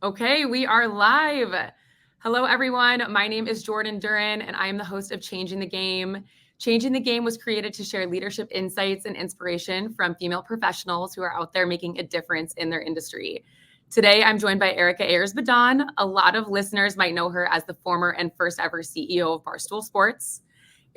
Okay, we are live. Hello, everyone. My name is Jordan Duren, and I am the host of Changing the Game. Changing the Game was created to share leadership insights and inspiration from female professionals who are out there making a difference in their industry. Today, I'm joined by Erika Ayers Badan. A lot of listeners might know her as the former and first ever CEO of Barstool Sports.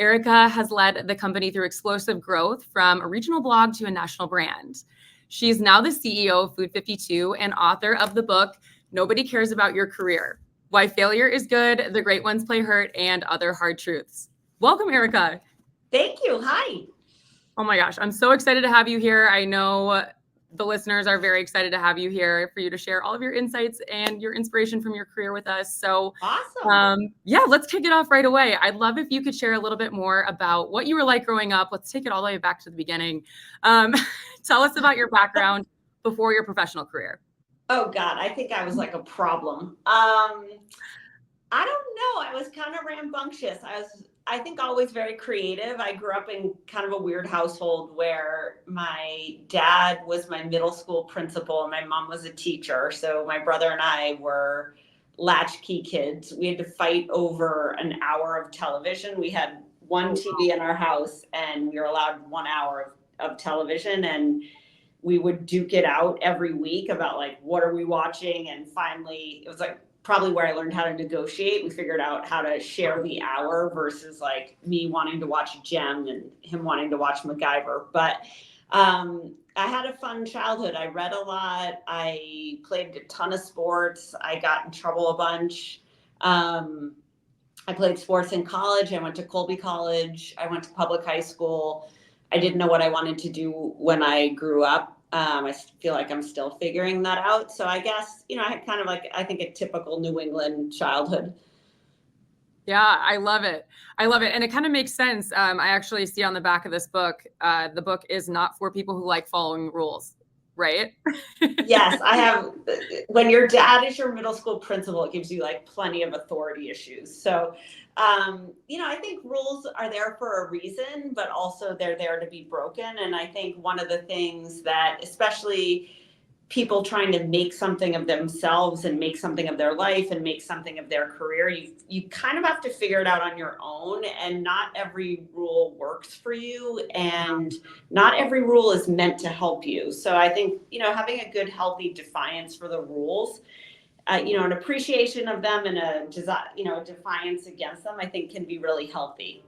Erika has led the company through explosive growth from a regional blog to a national brand. She's now the CEO of Food 52 and author of the book, Nobody Cares About Your Career: Why Failure is Good, The Great Ones Play Hurt, and Other Hard Truths. Welcome, Erika. Thank you. Hi. Oh my gosh, I'm so excited to have you here. I know the listeners are very excited to have you here for you to share all of your insights and your inspiration from your career with us. So Awesome. yeah, let's kick it off right away. I'd love if you could share a little bit more about what you were like growing up. Let's take it all the way back to the beginning. Tell us about your background before your professional career. Oh God, I think I was like a problem. I don't know. I was kind of rambunctious. I think, always very creative. I grew up in kind of a weird household where my dad was my middle school principal and my mom was a teacher. So my brother and I were latchkey kids. We had to fight over an hour of television. We had one TV in our house and we were allowed 1 hour of television, and we would duke it out every week about like, what are we watching? And finally, it was like probably where I learned how to negotiate. We figured out how to share the hour versus like me wanting to watch Gem and him wanting to watch MacGyver. But I had a fun childhood. I read a lot. I played a ton of sports. I got in trouble a bunch. I played sports in college. I went to Colby College. I went to public high school. I didn't know what I wanted to do when I grew up. I feel like I'm still figuring that out. So I guess, I had kind of like, I think, a typical New England childhood. Yeah, I love it. I love it. And it kind of makes sense. I actually see on the back of this book, the book is not for people who like following rules, right? Yes, I have. When your dad is your middle school principal, it gives you like plenty of authority issues. So, I think rules are there for a reason, but also they're there to be broken. And I think one of the things that, especially people trying to make something of themselves and make something of their life and make something of their career, you kind of have to figure it out on your own, and not every rule works for you and not every rule is meant to help you. So I think, having a good healthy defiance for the rules, an appreciation of them and a defiance against them, I think can be really healthy.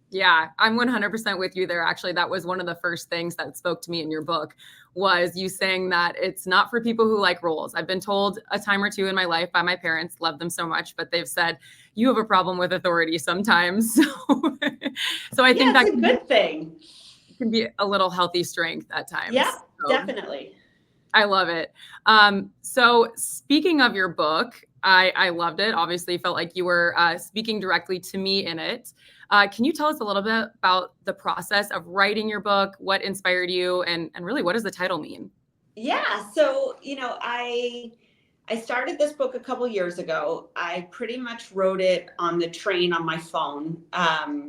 Yeah, I'm 100% with you there. Actually, that was one of the first things that spoke to me in your book, was you saying that it's not for people who like rules. I've been told a time or two in my life by my parents, love them so much, but they've said, you have a problem with authority sometimes. So I think It's that a good thing. can be a little healthy strength at times. Yeah, So definitely. I love it. So speaking of your book, I loved it. Obviously, felt like you were speaking directly to me in it. Can you tell us a little bit about the process of writing your book? What inspired you, and really, what does the title mean? Yeah, so I started this book a couple years ago. I pretty much wrote it on the train on my phone,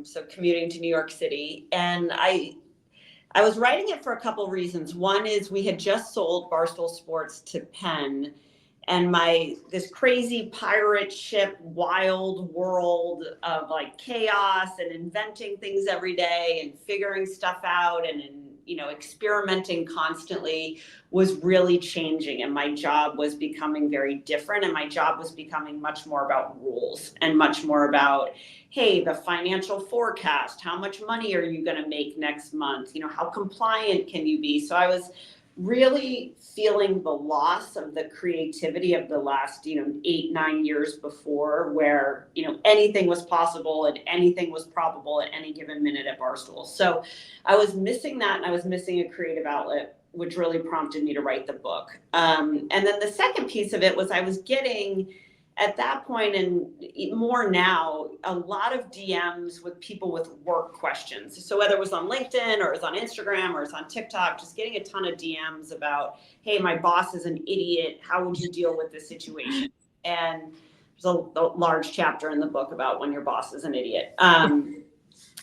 so commuting to New York City, and I was writing it for a couple reasons. One is we had just sold Barstool Sports to Penn, and this crazy pirate ship wild world of like chaos and inventing things every day and figuring stuff out and experimenting constantly was really changing, and my job was becoming very different, and my job was becoming much more about rules and much more about, hey, the financial forecast, how much money are you going to make next month, how compliant can you be? So I was really feeling the loss of the creativity of the last 8-9 years before, where anything was possible and anything was probable at any given minute at Barstool. So I was missing that, and I was missing a creative outlet, which really prompted me to write the book. And then the second piece of it was I was getting, at that point, and more now, a lot of DMs with people with work questions. So whether it was on LinkedIn or it was on Instagram or it's on TikTok, just getting a ton of DMs about, hey, my boss is an idiot. How would you deal with this situation? And there's a large chapter in the book about when your boss is an idiot,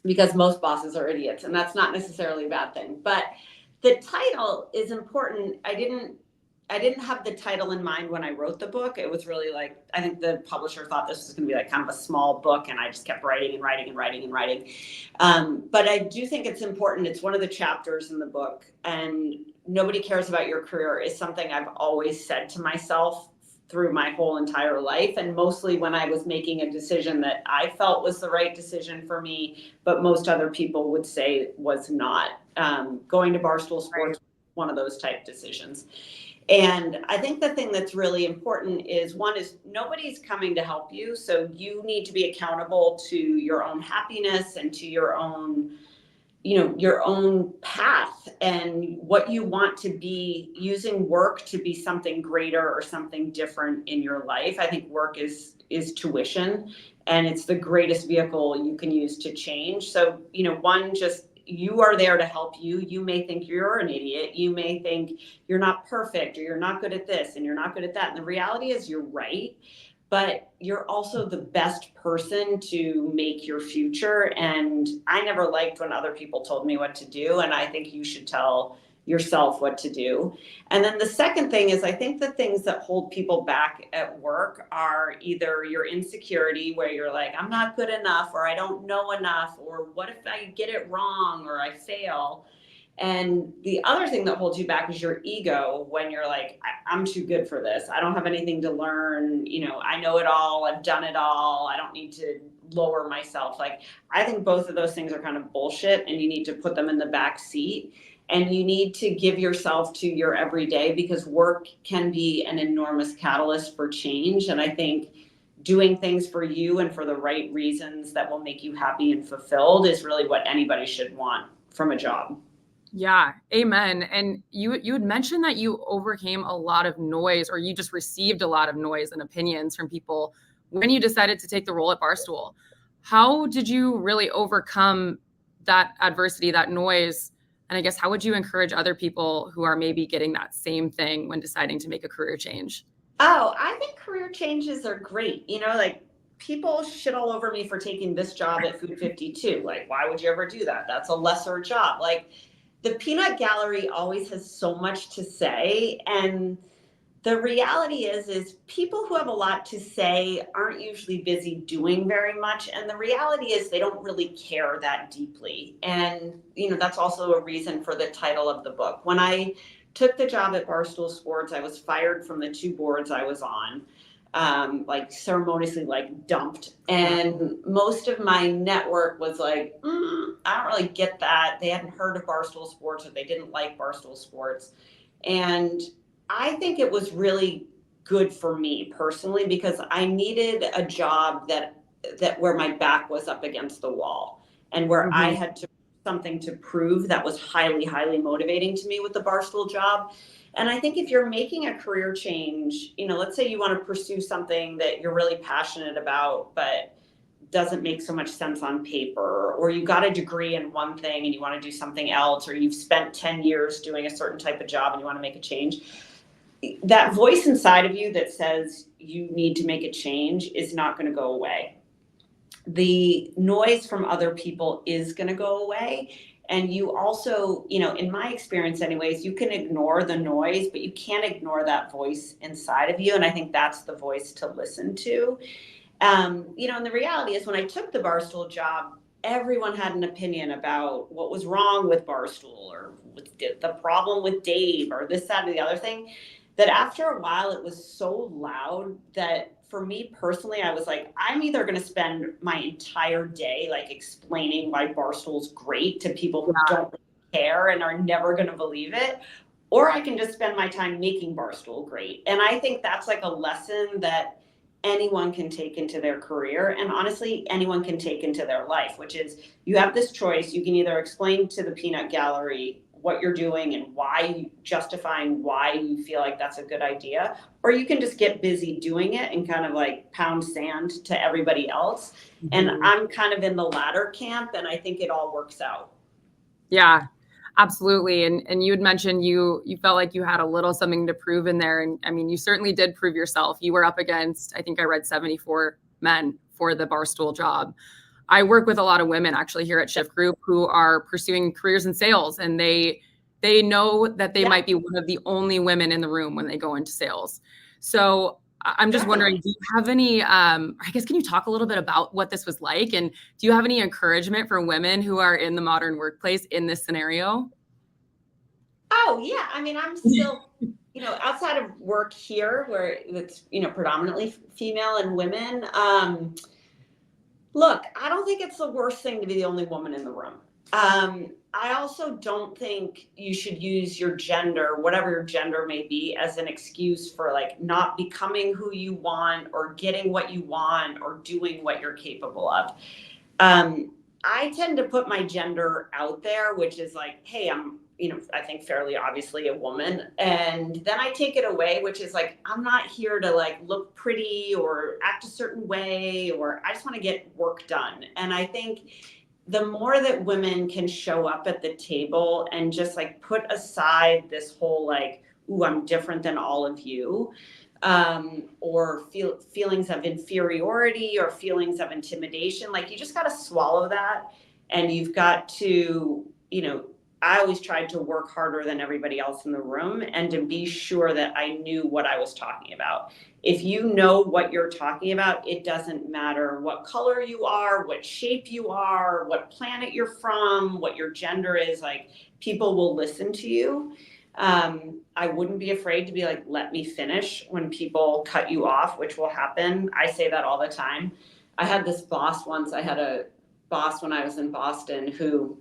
because most bosses are idiots, and that's not necessarily a bad thing. But the title is important. didn't have the title in mind when I wrote the book. It was really like, I think the publisher thought this was going to be like kind of a small book, and I just kept writing and writing and writing and writing. But I do think it's important. It's one of the chapters in the book, and nobody cares about your career is something I've always said to myself through my whole entire life. And mostly when I was making a decision that I felt was the right decision for me, but most other people would say was not. Going to Barstool Sports, one of those type decisions. And I think the thing that's really important is, one is nobody's coming to help you. So you need to be accountable to your own happiness and to your own, your own path and what you want to be, using work to be something greater or something different in your life. I think work is tuition, and it's the greatest vehicle you can use to change. So, one, just, you are there to help you. You may think you're an idiot. You may think you're not perfect, or you're not good at this and you're not good at that. And the reality is you're right, but you're also the best person to make your future. And I never liked when other people told me what to do. And I think you should tell yourself what to do. And then the second thing is, I think the things that hold people back at work are either your insecurity, where you're like, I'm not good enough, or I don't know enough, or what if I get it wrong, or I fail. And the other thing that holds you back is your ego, when you're like, I'm too good for this. I don't have anything to learn. I know it all. I've done it all. I don't need to lower myself. Like, I think both of those things are kind of bullshit, and you need to put them in the back seat. And you need to give yourself to your everyday, because work can be an enormous catalyst for change. And I think doing things for you and for the right reasons that will make you happy and fulfilled is really what anybody should want from a job. Yeah, amen. And you had mentioned that you overcame a lot of noise, or you just received a lot of noise and opinions from people when you decided to take the role at Barstool. How did you really overcome that adversity, that noise? And I guess, how would you encourage other people who are maybe getting that same thing when deciding to make a career change? Oh, I think career changes are great. Like, people shit all over me for taking this job at Food 52. Like, why would you ever do that? That's a lesser job. Like, the peanut gallery always has so much to say. And the reality is people who have a lot to say aren't usually busy doing very much. And the reality is they don't really care that deeply. And, that's also a reason for the title of the book. When I took the job at Barstool Sports, I was fired from the 2 boards I was on, like ceremoniously, like dumped. And most of my network was like, I don't really get that. They hadn't heard of Barstool Sports, or they didn't like Barstool Sports. And I think it was really good for me personally, because I needed a job that where my back was up against the wall, and where I had something to prove that was highly, highly motivating to me with the Barstool job. And I think if you're making a career change, let's say you want to pursue something that you're really passionate about, but doesn't make so much sense on paper, or you got a degree in one thing and you want to do something else, or you've spent 10 years doing a certain type of job and you want to make a change, that voice inside of you that says you need to make a change is not going to go away. The noise from other people is going to go away. And you also, in my experience anyways, you can ignore the noise, but you can't ignore that voice inside of you. And I think that's the voice to listen to. And the reality is, when I took the Barstool job, everyone had an opinion about what was wrong with Barstool, or the problem with Dave, or this, that, or the other thing, that after a while it was so loud that for me personally, I was like, I'm either going to spend my entire day like explaining why Barstool's great to people who don't care and are never going to believe it, or I can just spend my time making Barstool great. And I think that's like a lesson that anyone can take into their career, and honestly anyone can take into their life, which is, you have this choice. You can either explain to the peanut gallery what you're doing and justifying why you feel like that's a good idea, or you can just get busy doing it and kind of like pound sand to everybody else. And I'm kind of in the latter camp, and I think it all works out. Yeah, absolutely. And you had mentioned you felt like you had a little something to prove in there. And I mean, you certainly did prove yourself. You were up against, I think I read 74 men for the Barstool job. I work with a lot of women actually here at Shift Group who are pursuing careers in sales, and they they know that they Yeah, might be one of the only women in the room when they go into sales. So I'm just wondering, definitely. do you have any, I guess, can you talk a little bit about what this was like? And do you have any encouragement for women who are in the modern workplace in this scenario? Oh yeah, I mean, I'm still, outside of work here, where it's predominantly female and women. Look, I don't think it's the worst thing to be the only woman in the room. I also don't think you should use your gender, whatever your gender may be, as an excuse for like not becoming who you want or getting what you want or doing what you're capable of. I tend to put my gender out there, which is like, hey, I'm, I think fairly obviously a woman. And then I take it away, which is like, I'm not here to like look pretty or act a certain way, or I just want to get work done. And I think the more that women can show up at the table and just like put aside this whole like, ooh, I'm different than all of you, or feelings of inferiority or feelings of intimidation. Like you just got to swallow that, and you've got to, I always tried to work harder than everybody else in the room and to be sure that I knew what I was talking about. If you know what you're talking about, it doesn't matter what color you are, what shape you are, what planet you're from, what your gender is, like people will listen to you. I wouldn't be afraid to be like, let me finish when people cut you off, which will happen. I say that all the time. I had this boss once. I had a boss when I was in Boston who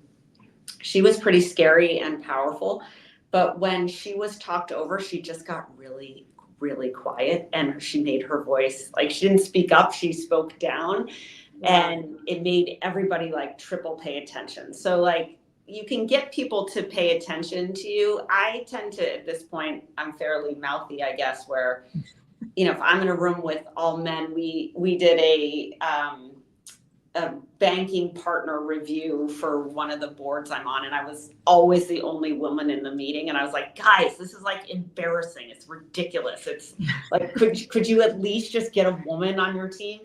she was pretty scary and powerful. But when she was talked over, she just got really, really quiet, and she made her voice like she didn't speak up, she spoke down, Yeah. and it made everybody like triple pay attention. So like you can get people to pay attention to you. I tend to, at this point, I'm fairly mouthy, I guess, where if I'm in a room with all men, we did a banking partner review for one of the boards I'm on, and I was always the only woman in the meeting, and I was like, guys, this is like embarrassing, it's ridiculous, it's like, could you at least just get a woman on your team?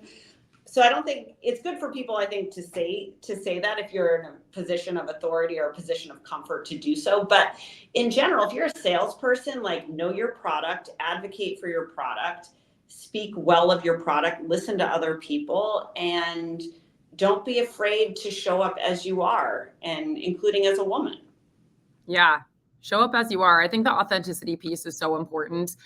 So I don't think it's good for people, I think, to say that if you're in a position of authority or a position of comfort to do so. But in general, if you're a salesperson, like know your product, advocate for your product, speak well of your product, listen to other people, and don't be afraid to show up as you are, and including as a woman. Yeah. Show up as you are. I think the authenticity piece is so important.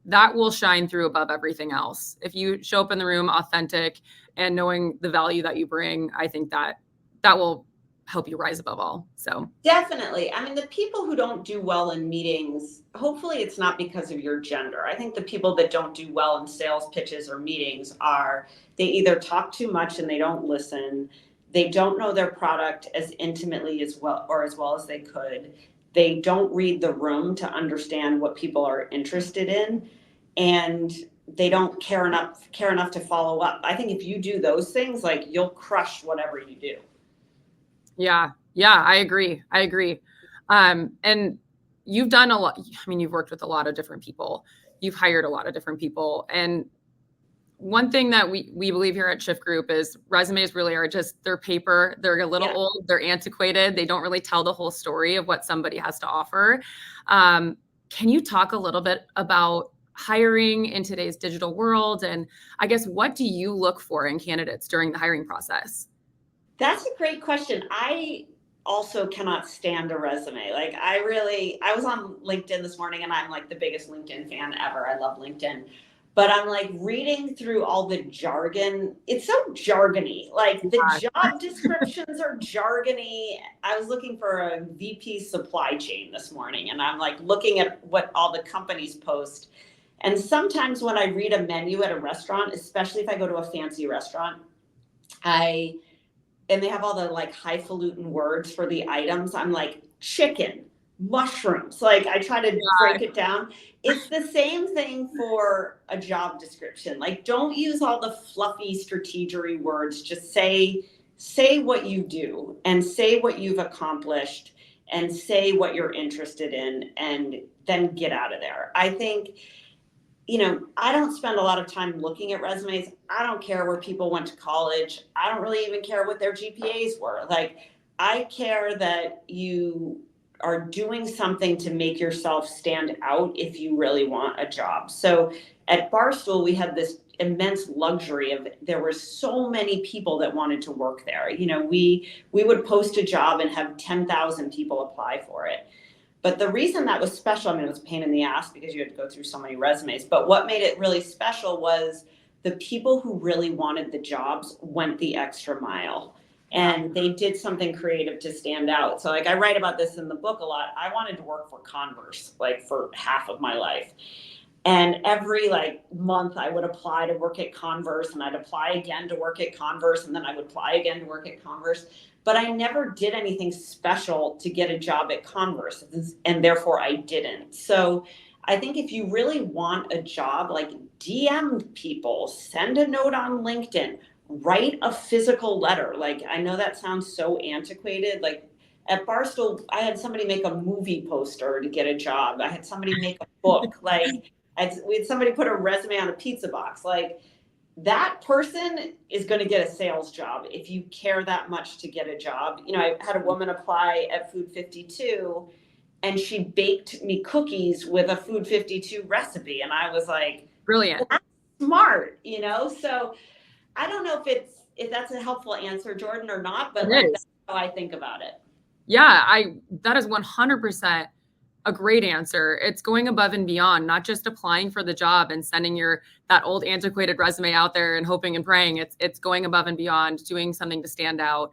That will shine through above everything else. If you show up in the room authentic and knowing the value that you bring, I think that will help you rise above all. So, Definitely. I mean, the people who don't do well in meetings, hopefully it's not because of your gender. I think the people that don't do well in sales pitches or meetings are, they either talk too much and they don't listen, they don't know their product as intimately as well or as well as they could. They don't read the room to understand what people are interested in, and they don't care enough to follow up. I think if you do those things, like you'll crush whatever you do. yeah. Yeah, I agree. I agree. And you've done a lot. I mean, you've worked with a lot of different people. You've hired a lot of different people. And one thing that we believe here at Shift Group is resumes really are just they're paper. They're a little Yeah. old. They're antiquated. They don't really tell the whole story of what somebody has to offer. Can you talk a little bit about hiring in today's digital world? And I guess what do you look for in candidates during the hiring process? That's a great question. I also cannot stand a resume. Like I was on LinkedIn this morning, and I'm like the biggest LinkedIn fan ever. I love LinkedIn. But I'm like reading through all the jargon. It's so jargony. Like the job descriptions are jargony. I was looking for a VP supply chain this morning, and I'm like looking at what all the companies post. And sometimes when I read a menu at a restaurant, especially if I go to a fancy restaurant, I and they have all the like highfalutin words for the items. I'm like, chicken, mushrooms. Like I try to break it down. It's the same thing for a job description. Like don't use all the fluffy strategery words. Just say what you do and say what you've accomplished and say what you're interested in, and then get out of there. I think I don't spend a lot of time looking at resumes. I don't care where people went to college. I don't really even care what their GPAs were. Like, I care that you are doing something to make yourself stand out if you really want a job. So at Barstool, we had this immense luxury of there were so many people that wanted to work there. You know, we would post a job and have 10,000 people apply for it. But the reason that was special, I mean, it was a pain in the ass because you had to go through so many resumes. But what made it really special was the people who really wanted the jobs went the extra mile. And they did something creative to stand out. So like I write about this in the book a lot. I wanted to work for Converse like for half of my life. And every like month I would apply to work at Converse, and I'd apply again to work at Converse, and then I would apply again to work at Converse. But I never did anything special to get a job at Converse, and therefore I didn't. So I think if you really want a job, like DM people, send a note on LinkedIn, write a physical letter. Like I know that sounds so antiquated. Like at Barstool, I had somebody make a movie poster to get a job. I had somebody make a book. Like we had somebody put a resume on a pizza box. Like that person is going to get a sales job if you care that much to get a job. You know, I had a woman apply at Food 52 and she baked me cookies with a Food 52 recipe. And I was like, Brilliant. that's smart, you know? So I don't know if that's a helpful answer, Jordan, or not, but like that's how I think about it. Yeah, that is 100% a great answer. It's going above and beyond, not just applying for the job and sending that old antiquated resume out there and hoping and praying. It's going above and beyond, doing something to stand out.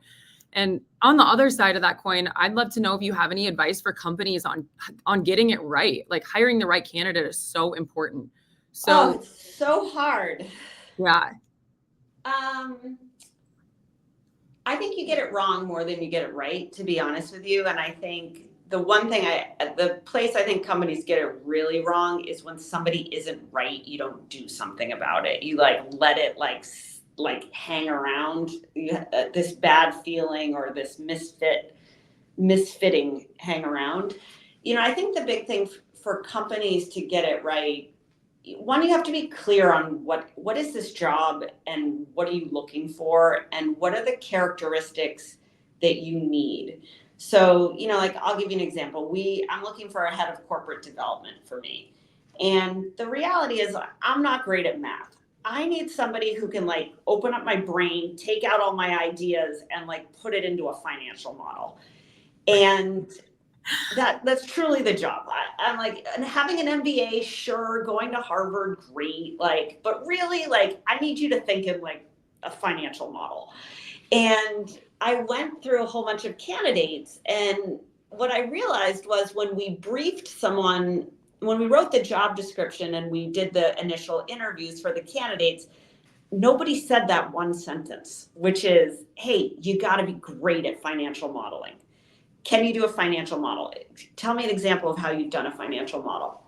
And on the other side of that coin, I'd love to know if you have any advice for companies on getting it right. Like hiring the right candidate is so important. So it's so hard. Yeah. I think you get it wrong more than you get it right, to be honest with you. And I think the place I think companies get it really wrong is when somebody isn't right, you don't do something about it. You like let it like hang around, this bad feeling or this misfitting hang around. You know, I think the big thing for companies to get it right, one, you have to be clear on what is this job and what are you looking for and what are the characteristics that you need. So, you know, like I'll give you an example. I'm looking for a head of corporate development for me. And the reality is I'm not great at math. I need somebody who can like open up my brain, take out all my ideas and like put it into a financial model. And that's truly the job. I'm like, and having an MBA, sure, going to Harvard, great, like, but really, like, I need you to think in like a financial model. And I went through a whole bunch of candidates, and what I realized was when we briefed someone, when we wrote the job description and we did the initial interviews for the candidates, nobody said that one sentence, which is, hey, you got to be great at financial modeling. Can you do a financial model? Tell me an example of how you've done a financial model.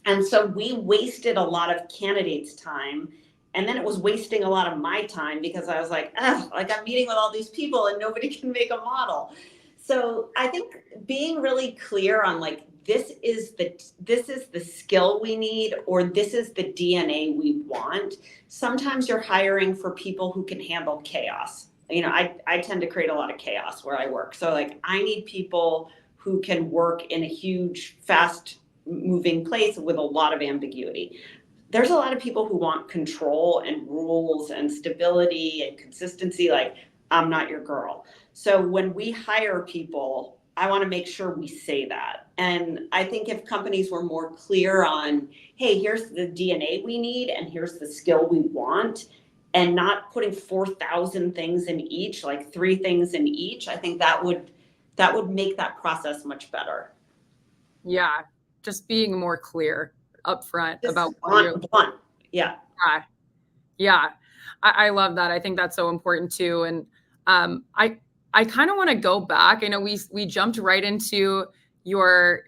And so we wasted a lot of candidates' time. And then it was wasting a lot of my time because I was like, I'm meeting with all these people and nobody can make a model. So I think being really clear on like, this is the skill we need, or this is the DNA we want. Sometimes you're hiring for people who can handle chaos. You know, I tend to create a lot of chaos where I work. So like I need people who can work in a huge, fast moving place with a lot of ambiguity. There's a lot of people who want control and rules and stability and consistency. Like, I'm not your girl. So when we hire people, I want to make sure we say that. And I think if companies were more clear on, hey, here's the DNA we need and here's the skill we want, and not putting 4,000 things in each, like 3 things in each, I think that would make that process much better. Yeah, just being more clear upfront about blunt. Yeah. Yeah. I love that. I think that's so important too. And I kind of want to go back. I know we jumped right into your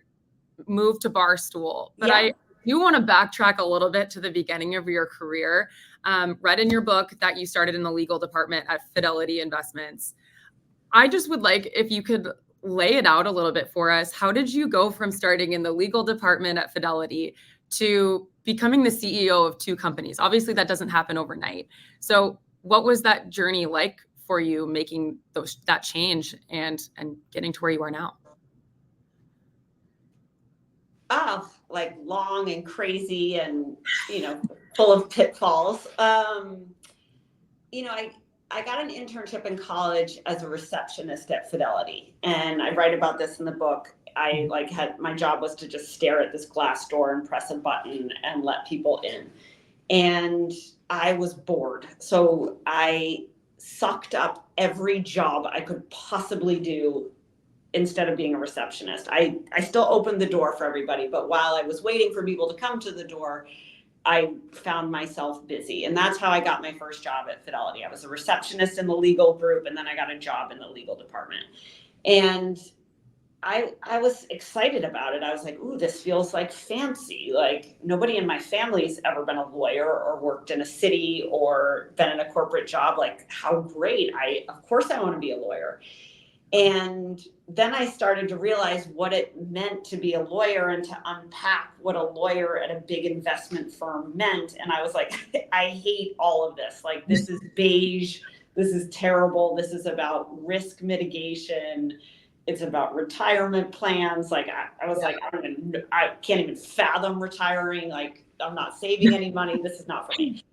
move to Barstool, but I do want to backtrack a little bit to the beginning of your career. Read in your book that you started in the legal department at Fidelity Investments. I just would like if you could lay it out a little bit for us. How did you go from starting in the legal department at Fidelity to becoming the CEO of 2 companies? Obviously, that doesn't happen overnight. So what was that journey like for you, making that change and getting to where you are now? Like long and crazy and, full of pitfalls. I got an internship in college as a receptionist at Fidelity. And I write about this in the book. My job was to just stare at this glass door and press a button and let people in. And I was bored. So I sucked up every job I could possibly do instead of being a receptionist. I still opened the door for everybody, but while I was waiting for people to come to the door, I found myself busy. And that's how I got my first job at Fidelity. I was a receptionist in the legal group, and then I got a job in the legal department. And I was excited about it. I was like, ooh, this feels like fancy. Like nobody in my family's ever been a lawyer or worked in a city or been in a corporate job. Like how great. Of course I want to be a lawyer. And then I started to realize what it meant to be a lawyer and to unpack what a lawyer at a big investment firm meant. And I was like, I hate all of this. Like, this is beige. This is terrible. This is about risk mitigation. It's about retirement plans. Like, I was like, I can't even fathom retiring. Like, I'm not saving any money. This is not for me.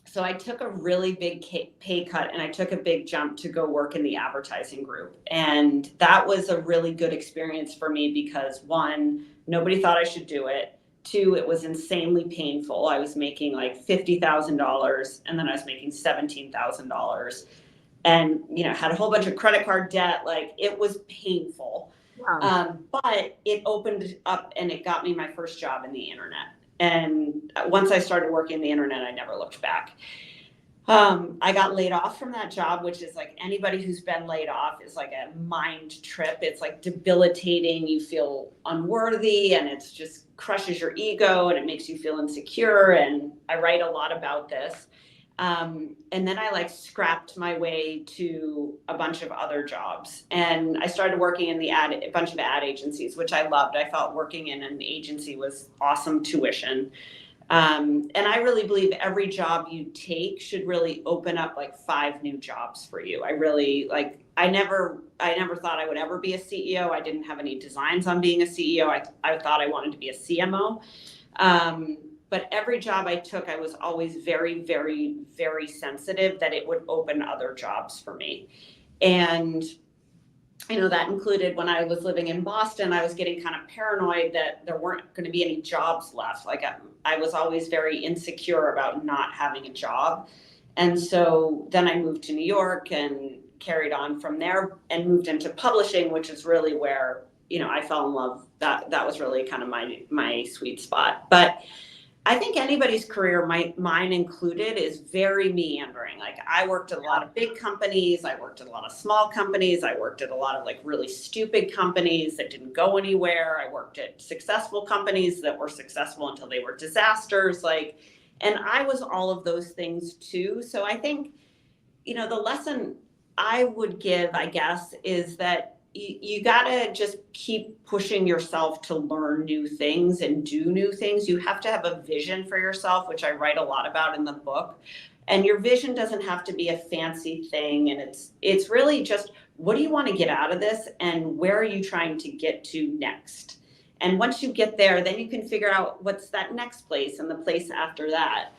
So I took a really big pay cut and I took a big jump to go work in the advertising group. And that was a really good experience for me because one, nobody thought I should do it. Two, it was insanely painful. I was making like $50,000 and then I was making $17,000 and, had a whole bunch of credit card debt. Like it was painful. Wow. But it opened up and it got me my first job in the internet. And once I started working the internet, I never looked back. I got laid off from that job, which is like anybody who's been laid off is like a mind trip. It's like debilitating. You feel unworthy and it's just crushes your ego and it makes you feel insecure. And I write a lot about this. And then I scrapped my way to a bunch of other jobs. And I started working in a bunch of ad agencies, which I loved. I felt working in an agency was awesome tuition. And I really believe every job you take should really open up 5 new jobs for you. I never thought I would ever be a CEO. I didn't have any designs on being a CEO. I thought I wanted to be a CMO. But every job I took, I was always very, very, very sensitive that it would open other jobs for me. And, that included when I was living in Boston, I was getting kind of paranoid that there weren't going to be any jobs left. I was always very insecure about not having a job. And so then I moved to New York and carried on from there and moved into publishing, which is really where, I fell in love. That was really kind of my sweet spot. But I think anybody's career, mine included, is very meandering. I worked at a lot of big companies. I worked at a lot of small companies. I worked at a lot of really stupid companies that didn't go anywhere. I worked at successful companies that were successful until they were disasters. And I was all of those things too. So I think, the lesson I would give, I guess, is that you gotta just keep pushing yourself to learn new things and do new things. You have to have a vision for yourself, which I write a lot about in the book. And your vision doesn't have to be a fancy thing. And it's really just, what do you want to get out of this? And where are you trying to get to next? And once you get there, then you can figure out what's that next place and the place after that.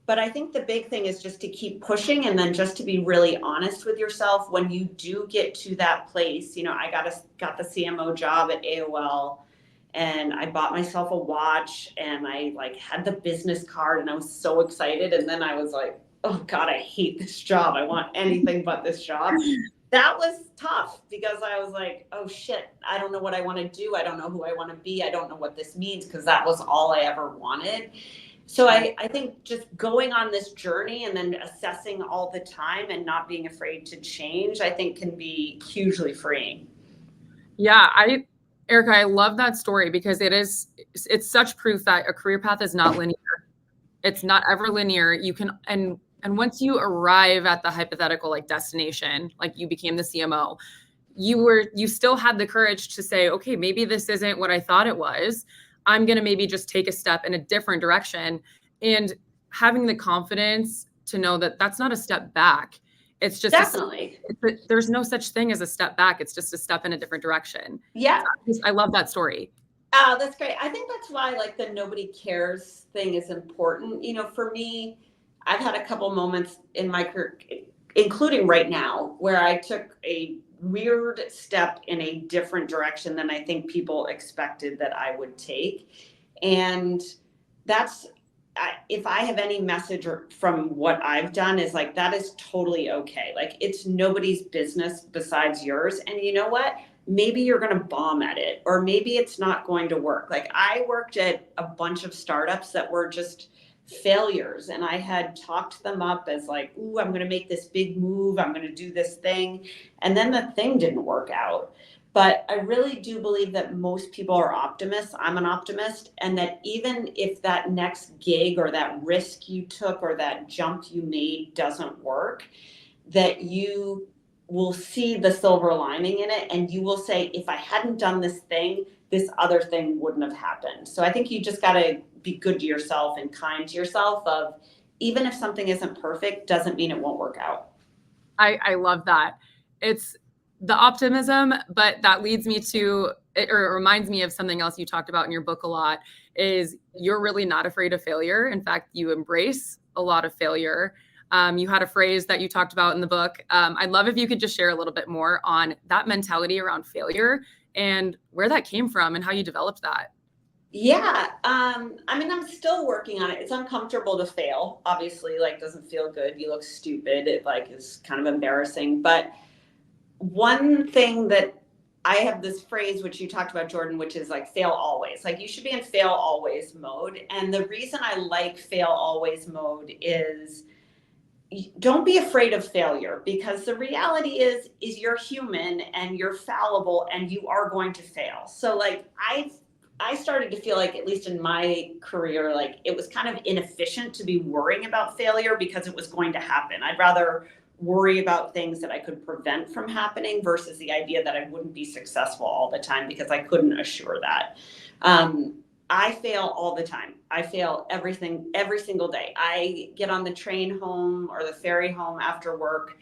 But I think the big thing is just to keep pushing and then just to be really honest with yourself when you do get to that place. I got the CMO job at AOL and I bought myself a watch and I had the business card and I was so excited. And then I was like, oh God, I hate this job. I want anything but this job. That was tough because I was like, oh shit, I don't know what I want to do. I don't know who I want to be. I don't know what this means because that was all I ever wanted. So I think just going on this journey and then assessing all the time and not being afraid to change, I think can be hugely freeing. Yeah, Erika, I love that story because it's such proof that a career path is not linear. It's not ever linear. You can, and once you arrive at the hypothetical destination, you became the CMO, you still had the courage to say, okay, maybe this isn't what I thought it was. I'm going to maybe just take a step in a different direction, and having the confidence to know that that's not a step back. It's just Definitely. there's no such thing as a step back. It's just a step in a different direction. Yeah. I love that story. Oh, that's great. I think that's why like the nobody cares thing is important. For me, I've had a couple moments in my career, including right now, where I took a weird step in a different direction than I think people expected that I would take. And that's, if I have any message from what I've done, is like, that is totally okay. Like, it's nobody's business besides yours. And you know what? Maybe you're going to bomb at it, or maybe it's not going to work. Like, I worked at a bunch of startups that were just failures, and I had talked them up as like, ooh, I'm going to make this big move, I'm going to do this thing, and then the thing didn't work out. But I really do believe that most people are optimists. I'm an optimist, and that even if that next gig or that risk you took or that jump you made doesn't work, that you will see the silver lining in it, and you will say, if I hadn't done this thing, this other thing wouldn't have happened. So I think you just got to be good to yourself and kind to yourself, of even if something isn't perfect doesn't mean it won't work out. I love that. It's the optimism, but that leads me to, or it reminds me of something else you talked about in your book a lot, is you're really not afraid of failure. In fact, you embrace a lot of failure. You had a phrase that you talked about in the book. I'd love if you could just share a little bit more on that mentality around failure and where that came from and how you developed that. Yeah. I'm still working on it. It's uncomfortable to fail. Obviously, like, doesn't feel good. You look stupid. It like is kind of embarrassing. But one thing that I have this phrase, which you talked about, Jordan, which is like fail always. Like, you should be in fail always mode. And the reason I like fail always mode is, don't be afraid of failure, because the reality is you're human and you're fallible and you are going to fail. So like, I started to feel like, at least in my career, like it was kind of inefficient to be worrying about failure because it was going to happen. I'd rather worry about things that I could prevent from happening versus the idea that I wouldn't be successful all the time, because I couldn't assure that. I fail all the time. I fail everything every single day. I get on the train home or the ferry home after work,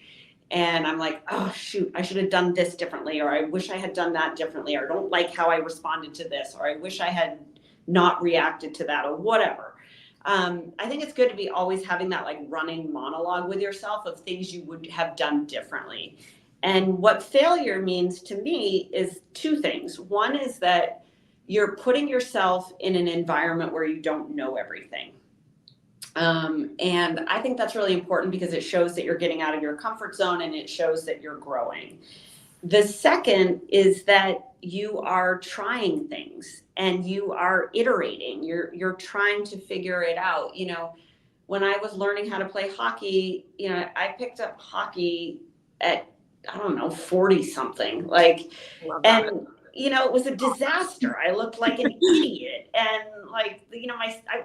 and I'm like, oh shoot, I should have done this differently, or I wish I had done that differently, or I don't like how I responded to this, or I wish I had not reacted to that, or whatever. I think it's good to be always having that like running monologue with yourself of things you would have done differently. And what failure means to me is two things. One is that you're putting yourself in an environment where you don't know everything. And I think that's really important because it shows that you're getting out of your comfort zone and it shows that you're growing. The second is that you are trying things and you are iterating. You're trying to figure it out. When I was learning how to play hockey, I picked up hockey at, I don't know, 40 something. Like, and it was a disaster. I looked like an idiot, and like,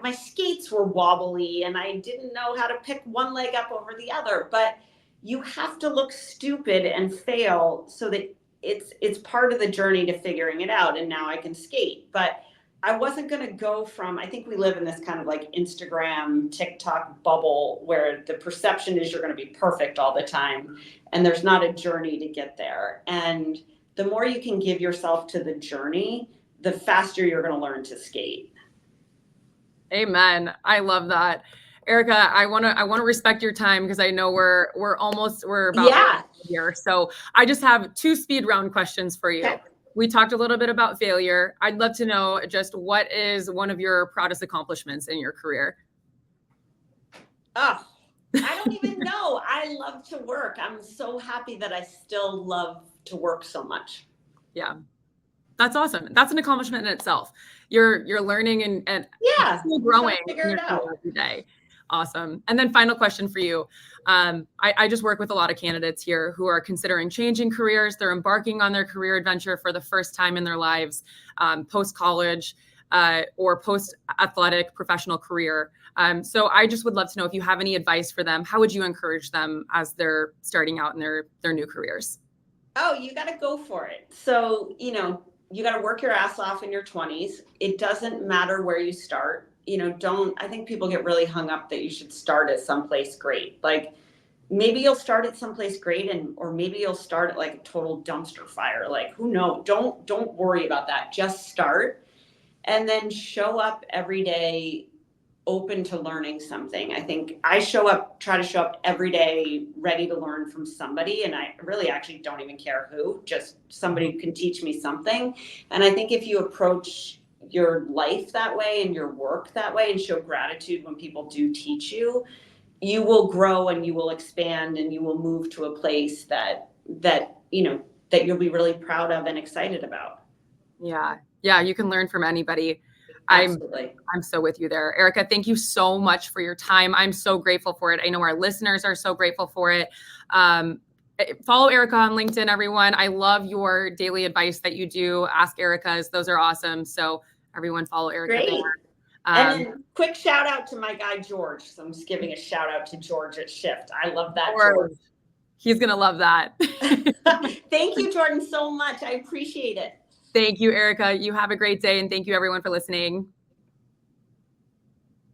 my skates were wobbly, and I didn't know how to pick one leg up over the other. But you have to look stupid and fail so that it's part of the journey to figuring it out. And now I can skate, but I wasn't going to go from, I think we live in this kind of like Instagram, TikTok bubble where the perception is you're going to be perfect all the time, and there's not a journey to get there. And the more you can give yourself to the journey, the faster you're going to learn to skate. Amen. I love that. Erika, I want to respect your time because I know we're about here. So I just have 2 speed round questions for you. Okay. We talked a little bit about failure. I'd love to know just what is one of your proudest accomplishments in your career? Oh, I don't even know. I love to work. I'm so happy that I still love to work so much. Yeah. That's awesome. That's an accomplishment in itself. You're learning and still growing every day. Awesome. And then final question for you. I just work with a lot of candidates here who are considering changing careers. They're embarking on their career adventure for the first time in their lives, post-college or post-athletic professional career. So I just would love to know if you have any advice for them. How would you encourage them as they're starting out in their new careers? Oh, you got to go for it. So, you got to work your ass off in your 20s. It doesn't matter where you start. I think people get really hung up that you should start at someplace great. Like, maybe you'll start at someplace great, or maybe you'll start at like a total dumpster fire. Like, who knows? Don't worry about that. Just start, and then show up every day open to learning something. I think I try to show up every day ready to learn from somebody. And I really actually don't even care who, just somebody who can teach me something. And I think if you approach your life that way and your work that way and show gratitude when people do teach you, you will grow and you will expand and you will move to a place that that you'll be really proud of and excited about. Yeah. Yeah. You can learn from anybody. Absolutely. I'm so with you there. Erika, thank you so much for your time. I'm so grateful for it. I know our listeners are so grateful for it. Follow Erika on LinkedIn, everyone. I love your daily advice that you do. Ask Erika's. Those are awesome. So everyone follow Erika Great. there. And then quick shout out to my guy, George. So I'm just giving a shout out to George at Shift. I love that, George. He's going to love that. Thank you, Jordan, so much. I appreciate it. Thank you, Erika. You have a great day. And thank you, everyone, for listening.